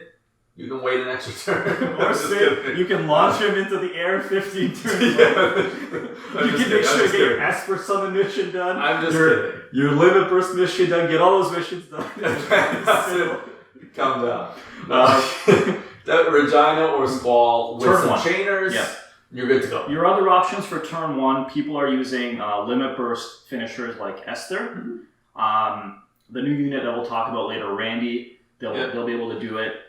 you can wait an extra turn. Or Sid, you can launch him into the air 15 turns. You can make sure to get your Esper Summon mission done. I'm just kidding. Your Limit Burst mission done. Get all those missions done. Calm down. That Regina or Squall with some chainers. You're good to go. Your other options for turn 1, people are using Limit Burst finishers like Esther. The new unit that we'll talk about later, Randi, they'll be able to do it.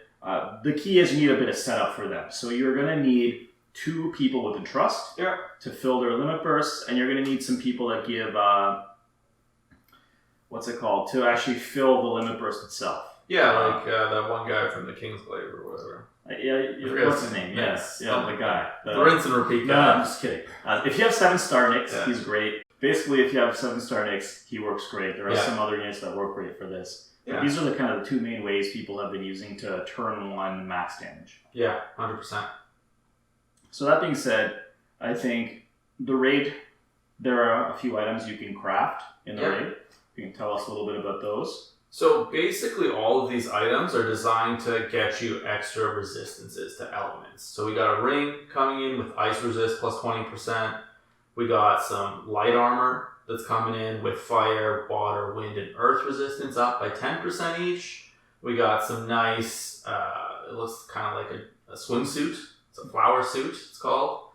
The key is you need a bit of setup for them. So you're going to need 2 people with the trust to fill their limit bursts, and you're going to need some people that give, to actually fill the limit burst itself. Yeah, like that one guy from the Kingsglaive or whatever. What's his name? Yes, the guy. The rinse and repeat guy. No, I'm just kidding. If you have 7-star Nyx, he's great. Basically, if you have 7-star Nyx, he works great. There are some other units that work great for this. Yeah. These are the kind of the 2 main ways people have been using to turn 1 max damage. Yeah, 100%. So that being said, I think the raid, there are a few items you can craft in the raid. You can tell us a little bit about those. So basically all of these items are designed to get you extra resistances to elements. So we got a ring coming in with ice resist plus 20%. We got some light armor that's coming in with fire, water, wind, and earth resistance up by 10% each. We got some nice, it looks kind of like a swimsuit. It's a flower suit, it's called.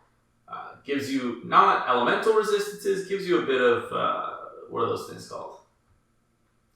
Gives you, not elemental resistances, gives you a bit of, what are those things called?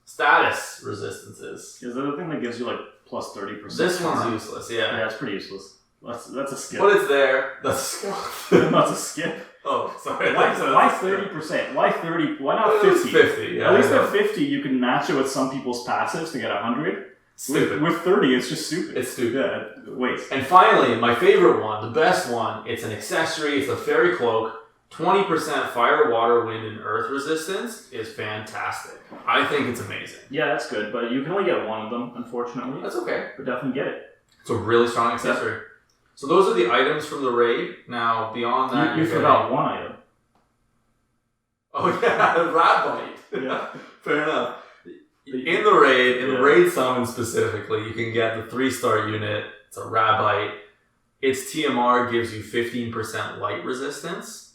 Status resistances. Is that the thing that gives you like plus 30%? This one's useless, Yeah, it's pretty useless. That's a skip. But it's there. That's a skip. That's a skip. Oh, sorry. Why 30%? Why 30? Why not 50? 50, At least at 50, you can match it with some people's passives to get 100. Stupid. With 30, it's just stupid. It's stupid. Yeah, waste. And finally, my favorite one, the best one, it's an accessory, it's a fairy cloak. 20% fire, water, wind, and earth resistance is fantastic. I think it's amazing. Yeah, that's good, but you can only get one of them, unfortunately. That's okay. But definitely get it. It's a really strong accessory. Yeah. So those are the items from the raid. Now, beyond that... You forgot one item. Oh yeah, rat bite. Yeah. Fair enough. In the raid summon specifically, you can get the 3-star unit. It's a rat bite. Its TMR gives you 15% light resistance.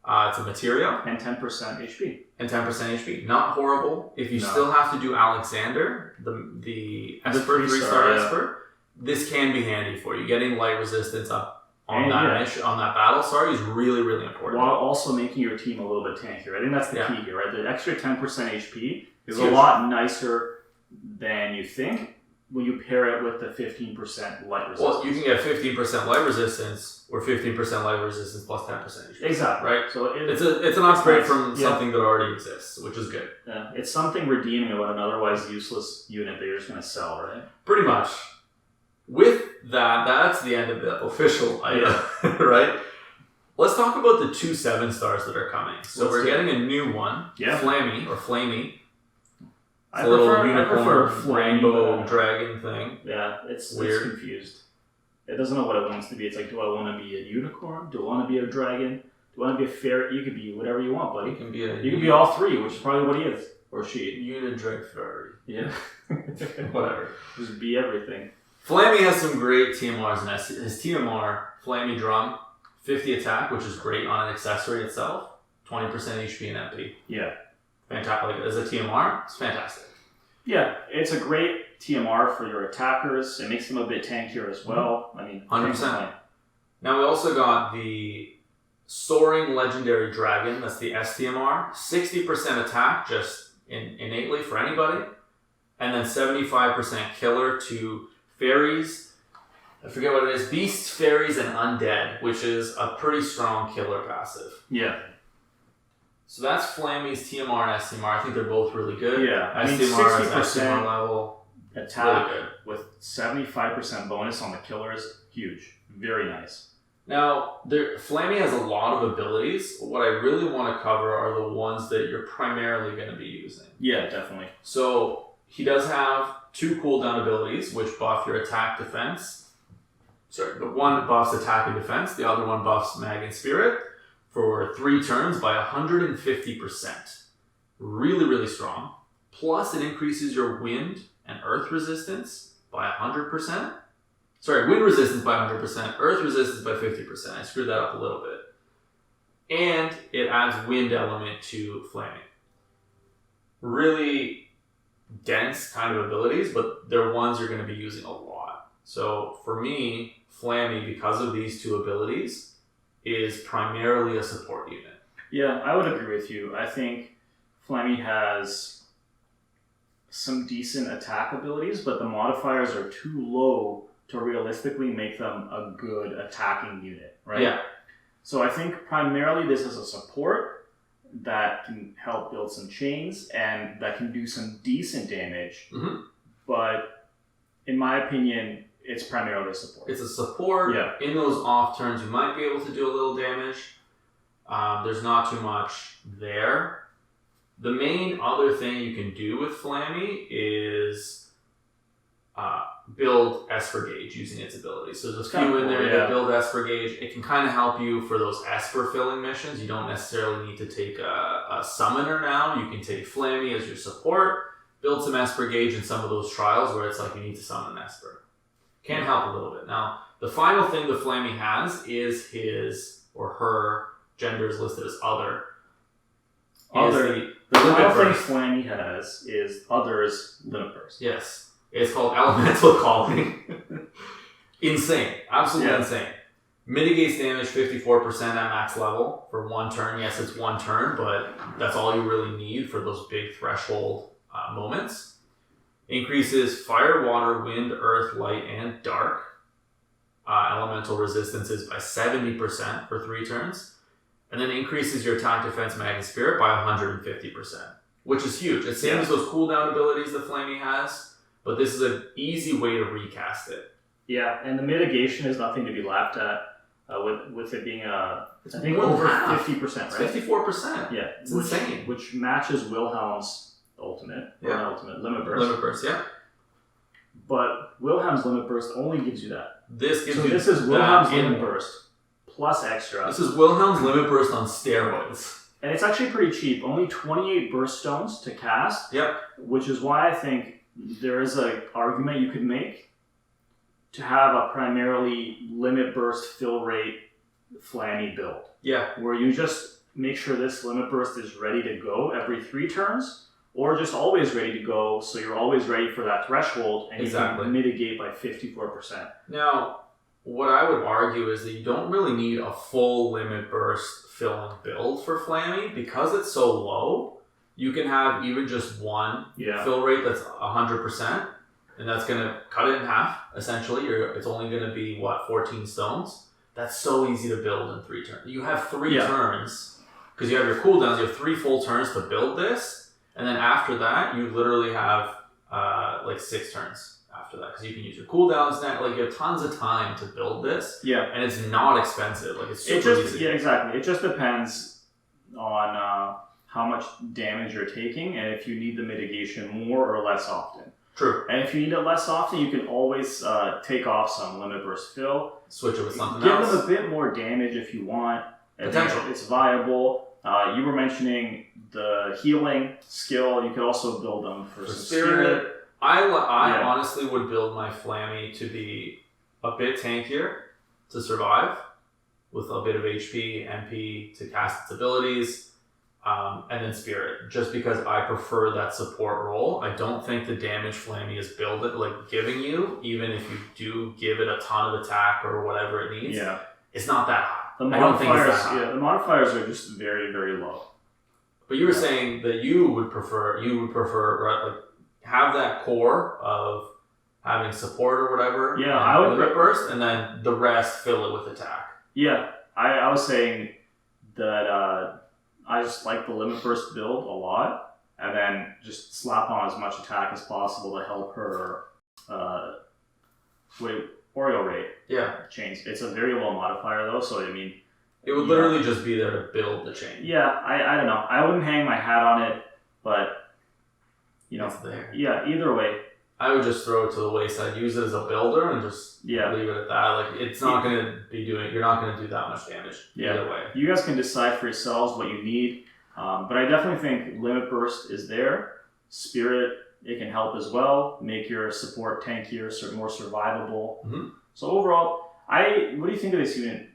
It's a material. And 10% HP. And 10% HP. Not horrible. If you still have to do Alexander, the Esper, 3-star Esper, this can be handy for you. Getting light resistance up on that battle, is really, really important. While also making your team a little bit tankier. I think that's the key here, right? The extra 10% HP is huge. A lot nicer than you think when you pair it with the 15% light resistance. Well, you can get 15% light resistance or 15% light resistance plus 10% HP. Exactly. Right? So it's an upgrade from something that already exists, which is good. Yeah. It's something redeeming about an otherwise useless unit that you're just going to sell, right? Pretty much. With that, that's the end of the official item, right? Let's talk about the 2 7-stars that are coming. So we're getting a new one, Flammie. I prefer unicorn, rainbow dragon thing. Yeah, it's weird. It's confused. It doesn't know what it wants to be. It's like, do I want to be a unicorn? Do I want to be a dragon? Do I want to be a fairy? You could be whatever you want, buddy. You can be all three, which is probably what he is. Or she. Unidrag fairy. Yeah. Whatever. Just be everything. Flammie has some great TMRs in his TMR, Flammie Drum, 50 attack, which is great on an accessory itself, 20% HP and MP. Yeah. Fantastic. Like, as a TMR, it's fantastic. Yeah, it's a great TMR for your attackers. It makes them a bit tankier as well. I mean, 100%. Now we also got the Soaring Legendary Dragon, that's the STMR, 60% attack just innately for anybody, and then 75% killer to fairies. I forget what it is. Beasts, fairies, and undead, which is a pretty strong killer passive. Yeah. So that's Flammie's TMR and STMR. I think they're both really good. Yeah. I mean, STMR 60% STMR level. Attack really good. with 75% bonus on the killers. Huge. Very nice. Now, Flammie has a lot of abilities. What I really want to cover are the ones that you're primarily going to be using. Yeah, definitely. So he does have 2 cooldown abilities, which buff your attack defense. Sorry, the one buffs attack and defense, the other one buffs mag and spirit for 3 turns by 150%. Really, really strong. Plus, it increases your wind and earth resistance by 100%. Sorry, wind resistance by 100%, earth resistance by 50%. I screwed that up a little bit. And it adds wind element to Flammie. Really dense kind of abilities, but they're ones you're going to be using a lot. So for me, Flammie, because of these 2 abilities, is primarily a support unit. Yeah, I would agree with you. I think Flammie has some decent attack abilities, but the modifiers are too low to realistically make them a good attacking unit, right? Yeah. So I think primarily this is a support that can help build some chains and that can do some decent damage. Mm-hmm. But in my opinion, it's primarily a support. It's a support. Yeah. In those off turns, you might be able to do a little damage. There's not too much there. The main other thing you can do with Flammie is build Esper Gauge using its abilities. So there's a few in there that build Esper Gauge. It can kind of help you for those Esper filling missions. You don't necessarily need to take a summoner now. You can take Flammie as your support, build some Esper Gauge in some of those trials where it's like you need to summon an Esper. Can help a little bit. Now, the final thing the Flammie has is his or her, gender is listed as other. The final thing Flammie has is other's limit burst. Yes. It's called Elemental Calling. Insane. Absolutely insane. Mitigates damage 54% at max level for 1 turn. Yes, it's 1 turn, but that's all you really need for those big threshold moments. Increases fire, water, wind, earth, light, and dark. Elemental resistances by 70% for 3 turns. And then increases your attack, defense, mag, and spirit by 150%, which is huge. It's same as those cooldown abilities that Flammie has, but this is an easy way to recast it. Yeah, and the mitigation is nothing to be laughed at, with it being I think more than over half. 50%, right? 54%. Yeah, it's insane. Which matches Wilhelm's ultimate, limit burst. Limit burst, yeah. But Wilhelm's limit burst only gives you that. This gives you this is Wilhelm's limit burst plus extra. This is Wilhelm's limit burst on steroids. And it's actually pretty cheap. Only 28 burst stones to cast. Yep. Which is why I think there is an argument you could make to have a primarily limit burst fill rate Flammie build. Yeah. Where you just make sure this limit burst is ready to go every 3 turns, or just always ready to go, so you're always ready for that threshold, and you can mitigate by 54%. Now, what I would argue is that you don't really need a full limit burst filling build for Flammie because it's so low. You can have even just one fill rate that's 100%, and that's going to cut it in half. Essentially, it's only going to be 14 stones. That's so easy to build in 3 turns. You have 3 turns because you have your cooldowns. You have 3 full turns to build this, and then after that, you literally have 6 turns. After that, because you can use your cooldowns now, you have tons of time to build this. Yeah, and it's not expensive. It's super easy. Yeah, exactly. It just depends on how much damage you're taking, and if you need the mitigation more or less often. True. And if you need it less often, you can always take off some limit burst fill. Switch it with something else. Give them a bit more damage if you want. Potential. It's viable. You were mentioning the healing skill. You could also build them for some spirit. I honestly would build my Flammie to be a bit tankier to survive with a bit of HP, MP to cast its abilities, and then Spirit, just because I prefer that support role. I don't think the damage Flammie is giving you, even if you do give it a ton of attack or whatever it needs, it's not that high. I don't think it's that high. Yeah, the modifiers are just very, very low. But you were saying that you would prefer have that core of having support or whatever. Yeah, I would burst, and then the rest fill it with attack. Yeah, I was saying that I just like the limit burst build a lot, and then just slap on as much attack as possible to help her Oreo rate. Yeah, change. It's a very low modifier though, so I mean, it would literally just be there to build the chain. Yeah, I don't know. I wouldn't hang my hat on it, but. It's there. Yeah, either way. I would just throw it to the wayside, use it as a builder, and just leave it at that. It's not going to be you're not going to do that much damage either way. You guys can decide for yourselves what you need, but I definitely think Limit Burst is there. Spirit, it can help as well, make your support tankier, more survivable. Mm-hmm. So overall, what do you think of this unit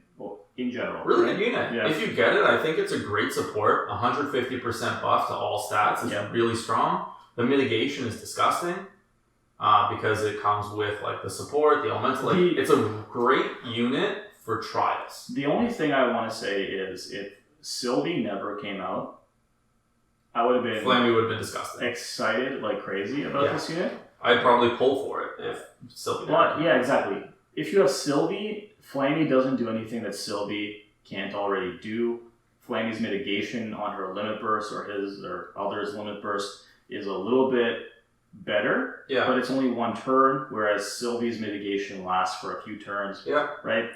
in general? Really good unit. Yeah. If you get it, I think it's a great support. 150% buff to all stats is really strong. The mitigation is disgusting because it comes with the support, the elemental. It's a great unit for trials. The only thing I want to say is if Sylvie never came out, I would have been Flammie would have been disgusting. Excited like crazy about this unit. I'd probably pull for it if Sylvie never came out. Exactly. If you have Sylvie, Flammie doesn't do anything that Sylvie can't already do. Flammie's mitigation on her limit burst or his or others' limit burst is a little bit better, but it's only 1 turn, whereas Sylvie's mitigation lasts for a few turns. Yeah. Right?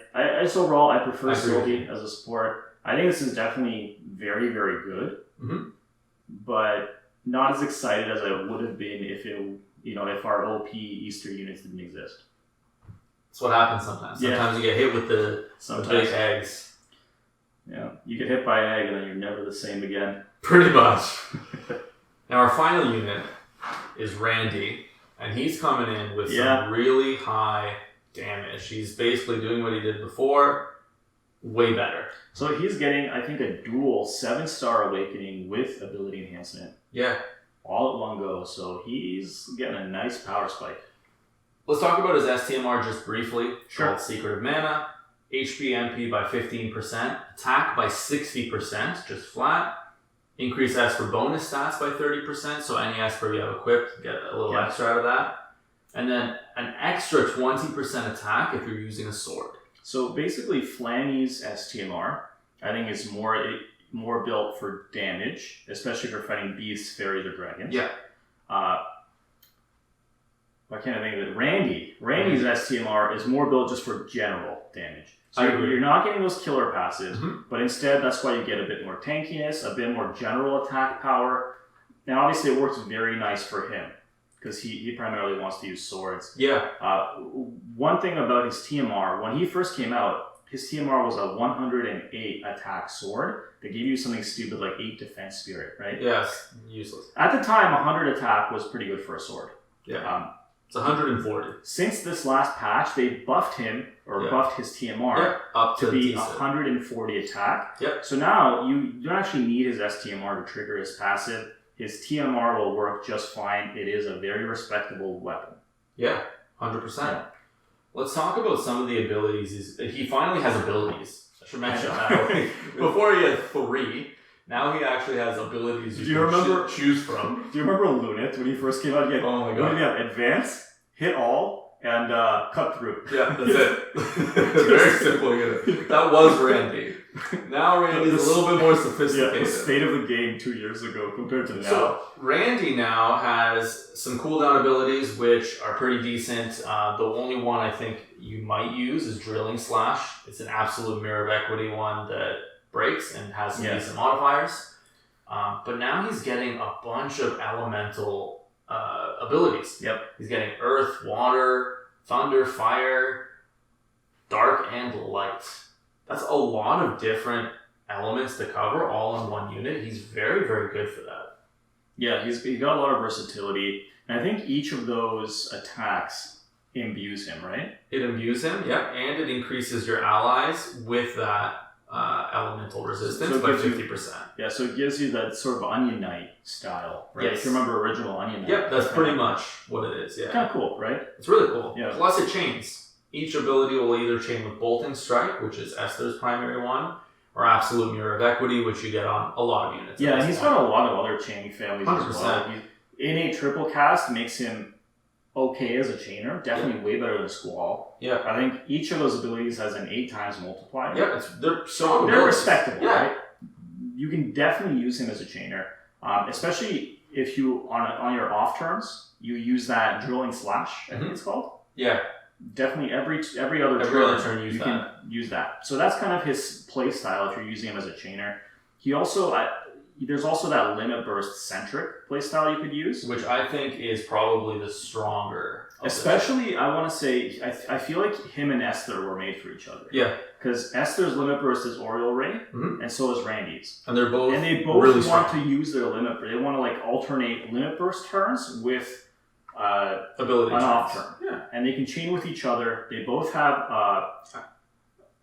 Overall, I prefer Sylvie as a support. I think this is definitely very, very good, but not as excited as I would have been if our OP Easter units didn't exist. That's what happens sometimes. Sometimes you get hit with the big eggs. Yeah. You get hit by an egg and then you're never the same again. Pretty much. Now our final unit is Randi, and he's coming in with some really high damage. He's basically doing what he did before, way better. So he's getting, I think, a dual 7-star awakening with ability enhancement. Yeah. All at one go, so he's getting a nice power spike. Let's talk about his STMR just briefly. Sure. Called Secret of Mana. HP MP by 15%, attack by 60%, just flat. Increase Esper bonus stats by 30%, so any Esper you have equipped, get a little extra out of that. And then an extra 20% attack if you're using a sword. So basically Flammie's STMR, I think, is more built for damage, especially if you're fighting beasts, fairies, or dragons. Yeah. Why can't I think of it? Randy's STMR is more built just for general damage. So you're not getting those killer passives, but instead that's why you get a bit more tankiness, a bit more general attack power. Now obviously it works very nice for him because he primarily wants to use swords. Yeah. One thing about his TMR, when he first came out, his TMR was a 108 attack sword that gave you something stupid like 8 defense spirit, right? Yes, useless. At the time, 100 attack was pretty good for a sword. Yeah. It's 140. Since this last patch, they buffed him, or buffed his TMR up to be decent. 140 attack. Yep. So now you don't actually need his STMR to trigger his passive. His TMR will work just fine. It is a very respectable weapon. Yeah, 100%. Yeah. Let's talk about some of the abilities. He finally has abilities. I should mention that. Before he had 3. Now he actually has abilities you can choose from. Do you remember Lunit when he first came out? He had, oh my god. What did he have? Advance, hit all, and cut through. Yeah, that's it. Very simple. That was Randi. Now Randy's a little bit more sophisticated. Yeah, the state of the game 2 years ago compared to now. So Randi now has some cooldown abilities which are pretty decent. The only one I think you might use is Drilling Slash. It's an absolute mirror of equity one that breaks and has some decent modifiers. But now he's getting a bunch of elemental abilities. Yep. He's getting earth, water, thunder, fire, dark, and light. That's a lot of different elements to cover all in one unit. He's very, very good for that. Yeah, he's got a lot of versatility. And I think each of those attacks imbues him, right? It imbues him, yeah. And it increases your allies with that elemental resistance by 50%. Yeah, so it gives you that sort of Onion Knight style, right? Yes. If you remember original Onion Knight. Yep, that's pretty much what it is, yeah. Kind of cool, right? It's really cool. Yeah. Plus it chains. Each ability will either chain with Bolting Strike, which is Esther's primary one, or Absolute Mirror of Equity, which you get on a lot of units. Yeah, and he's got a lot of other chaining families 100%. as well. Innate Triple Cast makes him okay as a chainer, definitely way better than Squall. Yeah. I think each of those abilities has an 8 times multiplier. Yeah, they're respectable, yeah. right? You can definitely use him as a chainer, especially if you, on your off turns, you use that Drilling Slash, I think it's called. Yeah. Definitely every other turn you can use that. So that's kind of his play style if you're using him as a chainer. He also there's also that Limit Burst centric play style you could use, which I think is probably the stronger. Especially, I want to say, I feel like him and Esther were made for each other. Yeah. Because Esther's Limit Burst is Oriole Ray, and so is Randy's. And they both really want to use their Limit Burst. They want to like alternate Limit Burst turns with ability an turns. off turn. Yeah. And they can chain with each other. They both have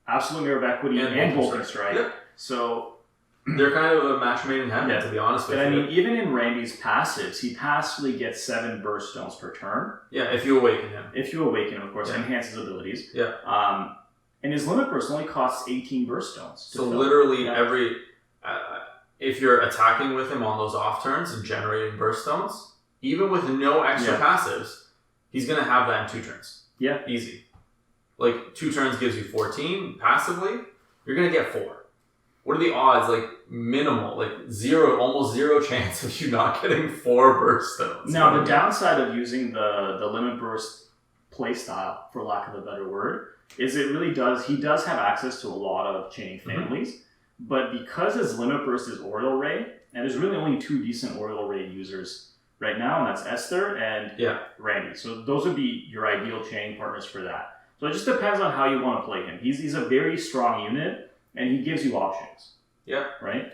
Absolute Mirror of Equity and Bolting Strike. Yep. So they're kind of a match made in heaven, to be honest with you. But I mean, even in Randy's passives, he passively gets 7 burst stones per turn. Yeah, if you awaken him. If you awaken him, of course, it enhances abilities. Yeah. And his limit burst only costs 18 burst stones. So literally every... if you're attacking with him on those off turns and generating burst stones, even with no extra passives, he's going to have that in 2 turns. Yeah. Easy. Like, 2 turns gives you 14 passively. You're going to get 4. What are the odds? Like, minimal. Like, almost zero chance of you not getting 4 burst stones. Now, the downside of using the limit burst playstyle, for lack of a better word, is it really does... He does have access to a lot of chaining families, but because his limit burst is Oriole Ray, and there's really only 2 decent Oriole Ray users right now, and that's Esther and Randy. So those would be your ideal chaining partners for that. So it just depends on how you want to play him. He's a very strong unit, and he gives you options. Yeah. Right?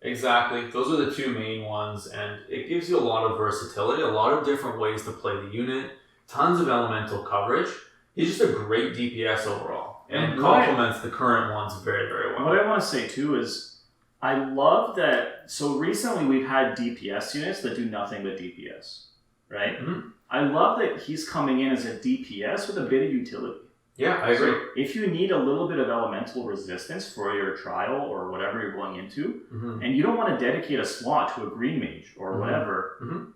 Exactly. Those are the 2 main ones, and it gives you a lot of versatility, a lot of different ways to play the unit, tons of elemental coverage. He's just a great DPS overall, and complements the current ones very, very well. What I want to say, too, is I love that... So recently we've had DPS units that do nothing but DPS, right? Mm-hmm. I love that he's coming in as a DPS with a bit of utility. Yeah, I agree. So if you need a little bit of elemental resistance for your trial or whatever you're going into, and you don't want to dedicate a slot to a green mage or whatever,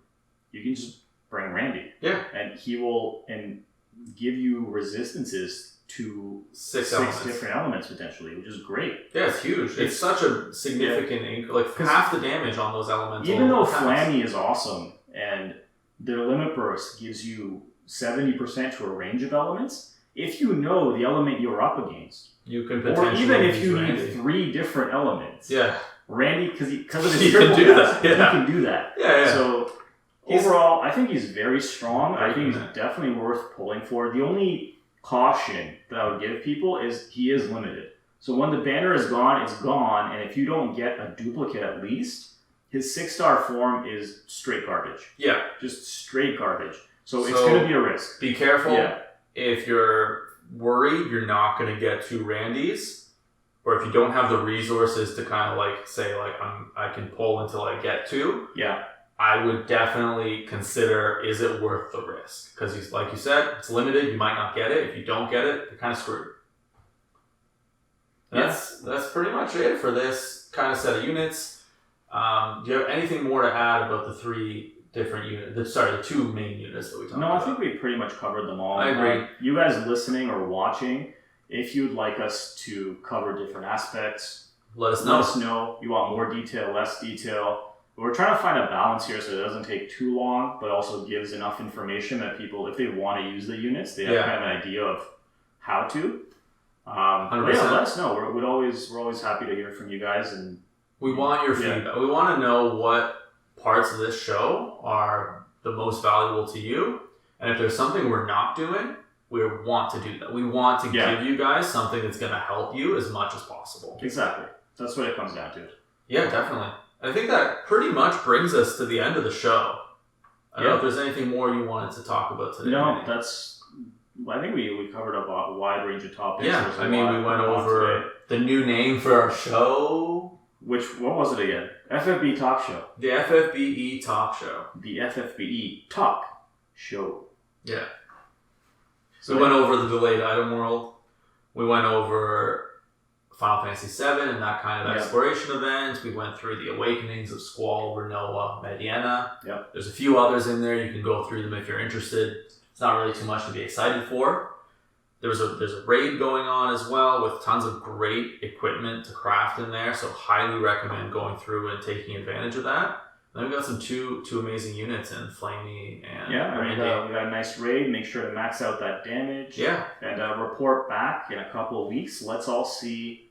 you can just bring Randy. Yeah. And he will give you resistances to 6 different elements potentially, which is great. Yeah, it's huge. It's such a significant like half the damage on those elemental. Even though Flammie is awesome and their limit burst gives you 70% to a range of elements, if you know the element you're up against, you can potentially, or even if you need 3 different elements, Randy, because of his triple cast, he can do that. Yeah. So overall, I think he's very strong. I think he's definitely worth pulling for. The only caution that I would give people is he is limited. So when the banner is gone, it's gone, and if you don't get a duplicate at least, his 6-star form is straight garbage. Yeah. Just straight garbage. So it's going to be a risk. Be careful. Yeah. If you're worried you're not going to get 2 Randys, or if you don't have the resources to kind of like say like I can pull until I get 2. Yeah. I would definitely consider, is it worth the risk? Because like you said, it's limited. You might not get it. If you don't get it, you're kind of screwed. That's pretty much it for this kind of set of units. Do you have anything more to add about the three different units? The two main units that we talked about? No, I think we pretty much covered them all. I agree. You guys listening or watching, if you'd like us to cover different aspects, let us know. You want more detail, less detail. We're trying to find a balance here so it doesn't take too long, but also gives enough information that people, if they want to use the units, they have kind of an idea of how to. 100%. Let us know. We're always happy to hear from you guys, and we want your feedback. We want to know what parts of this show are the most valuable to you, and if there's something we're not doing, we want to do that. We want to give you guys something that's going to help you as much as possible. Exactly. That's what it comes down to. Yeah, definitely. I think that pretty much brings us to the end of the show. I don't know if there's anything more you wanted to talk about today. No, I think we covered a wide range of topics. Yeah, we went over the new name for our show. What was it again? FFBE Talk Show. The FFBE Talk Show. The FFBE Talk Show. Yeah. So we went over the delayed item world. We went over Final Fantasy VII and that kind of exploration event. We went through the awakenings of Squall, Renoa, Mediana. Yep. There's a few others in there. You can go through them if you're interested. It's not really too much to be excited for. There's a raid going on as well with tons of great equipment to craft in there. So highly recommend going through and taking advantage of that. And then we got some two amazing units in Flammie and Randi. We got a nice raid. Make sure to max out that damage. Yeah. And report back in a couple of weeks. Let's all see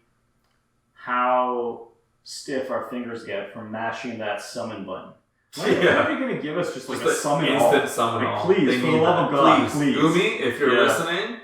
how stiff our fingers get from mashing that summon button. When are you going to give us just like a summon all? Instant summon all. Please, for the love of God, please. Gumi, if you're listening,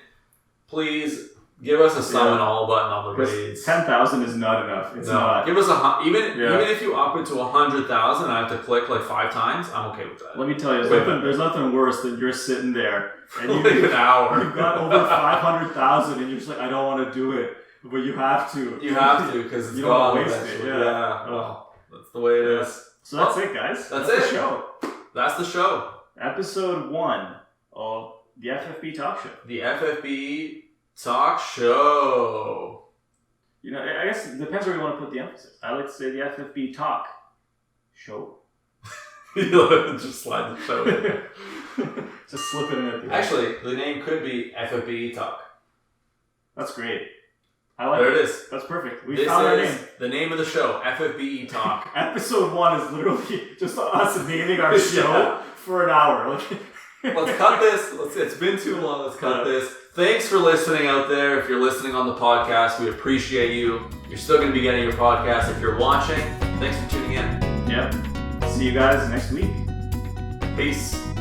please give us a summon all button on the raids. 10,000 is not enough. It's not. Give us even if you up it to 100,000 and I have to click like 5 times, I'm okay with that. Let me tell you, there's nothing worse than you're sitting there and like an hour. You've got over 500,000 and you're just like, I don't want to do it. But you have to. You have to because it's gone. You don't waste it. Yeah. Well, that's the way it is. So that's it, guys. That's it. The show. That's the show. Episode 1 of the FFBE Talk Show. The FFBE Talk Show. I guess it depends where you want to put the emphasis. I like to say the FFBE Talk Show. Just slide the show in. Just slip it in at the end. Actually, the name could be FFBE Talk. That's great. I like it is. That's perfect. We found our name. The name of the show, FFBE Talk. Episode 1 is literally just us naming our show for an hour. Let's cut this. It's been too long. Let's cut this. Thanks for listening out there. If you're listening on the podcast, we appreciate you. You're still going to be getting your podcast. If you're watching, thanks for tuning in. Yep. See you guys next week. Peace.